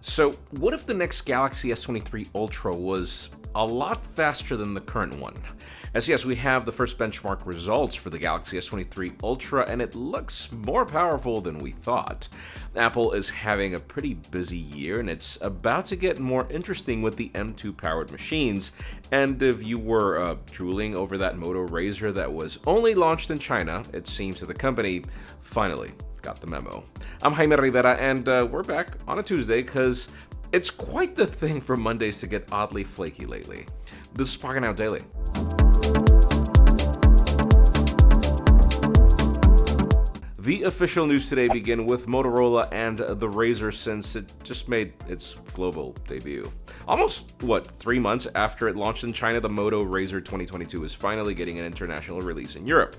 So what if the next Galaxy S23 Ultra was a lot faster than the current one? As yes, we have the first benchmark results for the Galaxy S23 Ultra, and it looks more powerful than we thought. Apple is having a pretty busy year, and it's about to get more interesting with the M2 powered machines. And if you were drooling over that Moto Razr that was only launched in China, it seems that the company finally got the memo. I'm Jaime Rivera, and we're back on a Tuesday because it's quite the thing for Mondays to get oddly flaky lately. This is Pocketnow Daily. The official news today begin with Motorola and the Razr, since it just made its global debut. Almost, 3 months after it launched in China, the Moto Razr 2022 is finally getting an international release in Europe.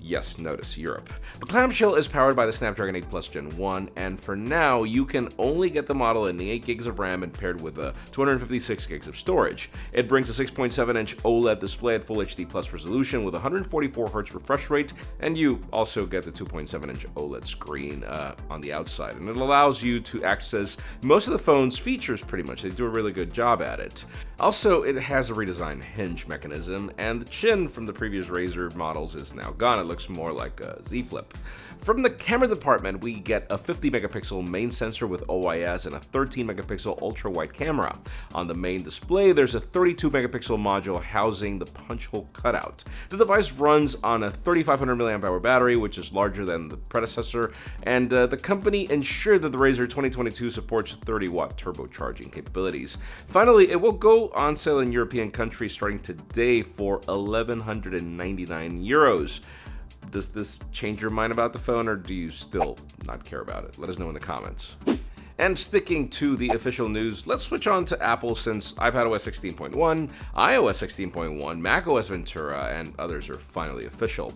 Yes, notice Europe. The clamshell is powered by the Snapdragon 8 Plus Gen 1, and for now, you can only get the model in the 8 gigs of RAM and paired with 256 gigs of storage. It brings a 6.7-inch OLED display at Full HD Plus resolution with 144Hz refresh rate, and you also get the 2.7-inch OLED screen on the outside, and it allows you to access most of the phone's features pretty much. They do a really good job at it. Also, it has a redesigned hinge mechanism, and the chin from the previous Razr models is now gone. It looks more like a Z Flip. From the camera department, we get a 50 megapixel main sensor with OIS and a 13 megapixel ultra wide camera. On the main display, there's a 32 megapixel module housing the punch hole cutout. The device runs on a 3500 mAh battery, which is larger than the predecessor, and the company ensured that the Razr 2022 supports 30-watt turbocharging capabilities. Finally, it will go on sale in European countries starting today for 1,199 euros. Does this change your mind about the phone, or do you still not care about it? Let us know in the comments. And sticking to the official news, let's switch on to Apple, since iPadOS 16.1, iOS 16.1, macOS Ventura, and others are finally official.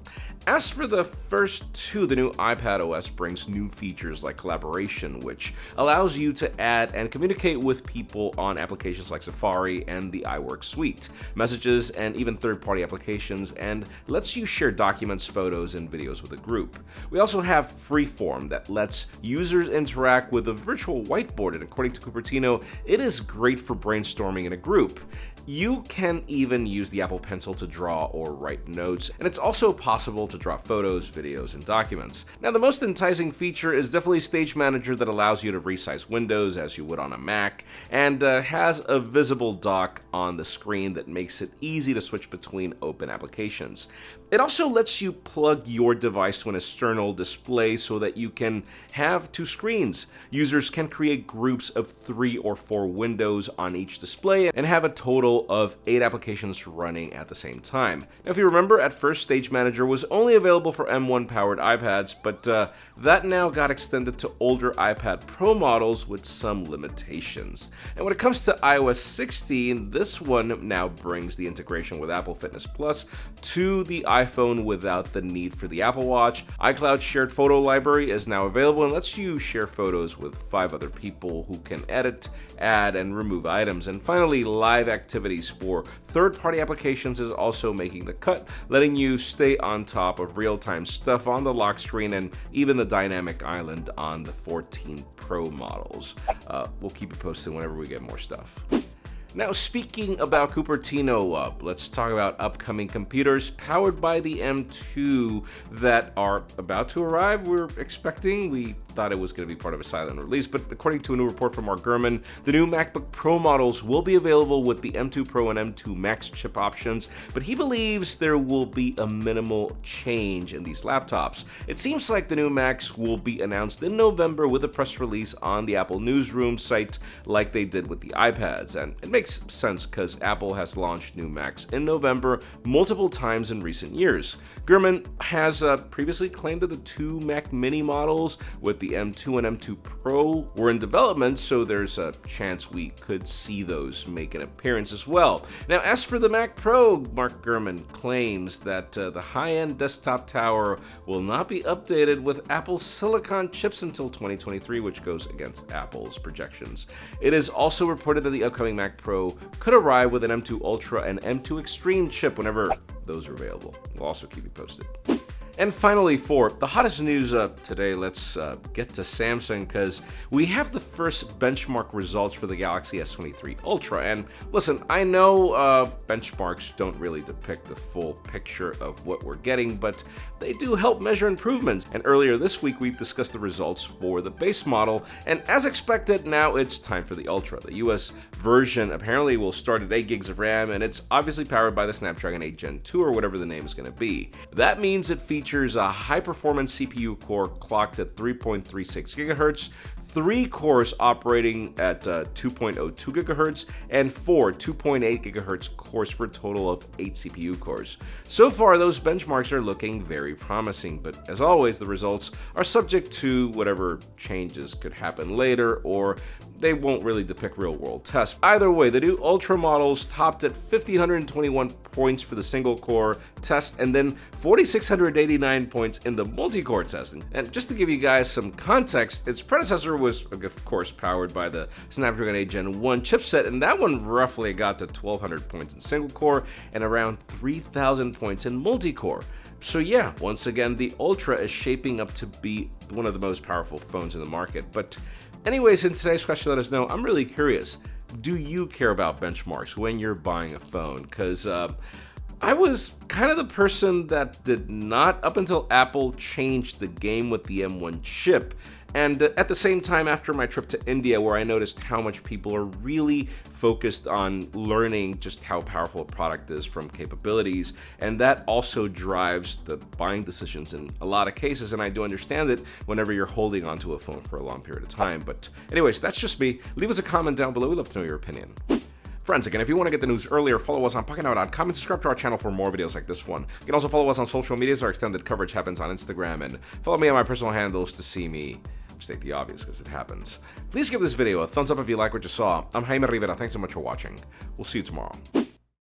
As for the first two, the new iPadOS brings new features like collaboration, which allows you to add and communicate with people on applications like Safari and the iWork suite, messages, and even third-party applications, and lets you share documents, photos, and videos with a group. We also have Freeform that lets users interact with a virtual whiteboard, and according to Cupertino, it is great for brainstorming in a group. You can even use the Apple Pencil to draw or write notes, and it's also possible to draw photos, videos, and documents. Now, the most enticing feature is definitely Stage Manager, that allows you to resize windows as you would on a Mac, and has a visible dock on the screen that makes it easy to switch between open applications. It also lets you plug your device to an external display so that you can have two screens. Users can create groups of 3 or 4 windows on each display and have a total of 8 applications running at the same time. Now, if you remember, at first Stage Manager was only available for M1 powered iPads, but that now got extended to older iPad Pro models with some limitations. And when it comes to iOS 16, this one now brings the integration with Apple Fitness Plus to the iPhone without the need for the Apple Watch. iCloud Shared Photo Library is now available and lets you share photos with 5 other people who can edit, add, and remove items. And finally, live activities for third-party applications is also making the cut, letting you stay on top of real-time stuff on the lock screen and even the dynamic island on the 14 Pro models. We'll keep you posted whenever we get more stuff. Now, speaking about Cupertino, let's talk about upcoming computers powered by the M2 that are about to arrive. We thought it was going to be part of a silent release, but according to a new report from Mark Gurman, the new MacBook Pro models will be available with the M2 Pro and M2 Max chip options, but he believes there will be a minimal change in these laptops. It seems like the new Macs will be announced in November with a press release on the Apple Newsroom site like they did with the iPads, and it makes sense because Apple has launched new Macs in November multiple times in recent years. Gurman has previously claimed that the 2 Mac Mini models with the M2 and M2 Pro were in development, so there's a chance we could see those make an appearance as well. Now, as for the Mac Pro, Mark Gurman claims that the high-end desktop tower will not be updated with Apple Silicon chips until 2023, which goes against Apple's projections. It is also reported that the upcoming Mac Pro could arrive with an M2 Ultra and M2 Extreme chip whenever those are available. We'll also keep you posted. And finally, for the hottest news today, let's get to Samsung, because we have the first benchmark results for the Galaxy S23 Ultra. And listen, I know benchmarks don't really depict the full picture of what we're getting, but they do help measure improvements. And earlier this week, we discussed the results for the base model, and as expected, now it's time for the Ultra. The US version apparently will start at 8 gigs of RAM, and it's obviously powered by the Snapdragon 8 Gen 2 or whatever the name is going to be. That means it features a high-performance CPU core clocked at 3.36 GHz, 3 cores operating at 2.02 GHz, and 4 2.8 GHz cores for a total of 8 CPU cores. So far, those benchmarks are looking very promising, but as always, the results are subject to whatever changes could happen later, or they won't really depict real-world tests. Either way, the new Ultra models topped at 1,521 points for the single-core test, and then 4,689 points in the multi-core testing. And just to give you guys some context, its predecessor was, of course, powered by the Snapdragon 8 Gen 1 chipset, and that one roughly got to 1,200 points in single-core and around 3,000 points in multi-core. So yeah, once again, the Ultra is shaping up to be one of the most powerful phones in the market. But anyways, in today's question, let us know, I'm really curious, do you care about benchmarks when you're buying a phone? Because I was kind of the person that did not, up until Apple changed the game with the M1 chip. And at the same time, after my trip to India, where I noticed how much people are really focused on learning just how powerful a product is from capabilities, and that also drives the buying decisions in a lot of cases, and I do understand it whenever you're holding onto a phone for a long period of time. But anyways, that's just me. Leave us a comment down below. We'd love to know your opinion. Friends, again, if you want to get the news earlier, follow us on Pocketnow.com and subscribe to our channel for more videos like this one. You can also follow us on social media, as our extended coverage happens on Instagram, and follow me on my personal handles to see me state the obvious, because it happens. Please give this video a thumbs up if you like what you saw. I'm Jaime Rivera. Thanks so much for watching. We'll see you tomorrow.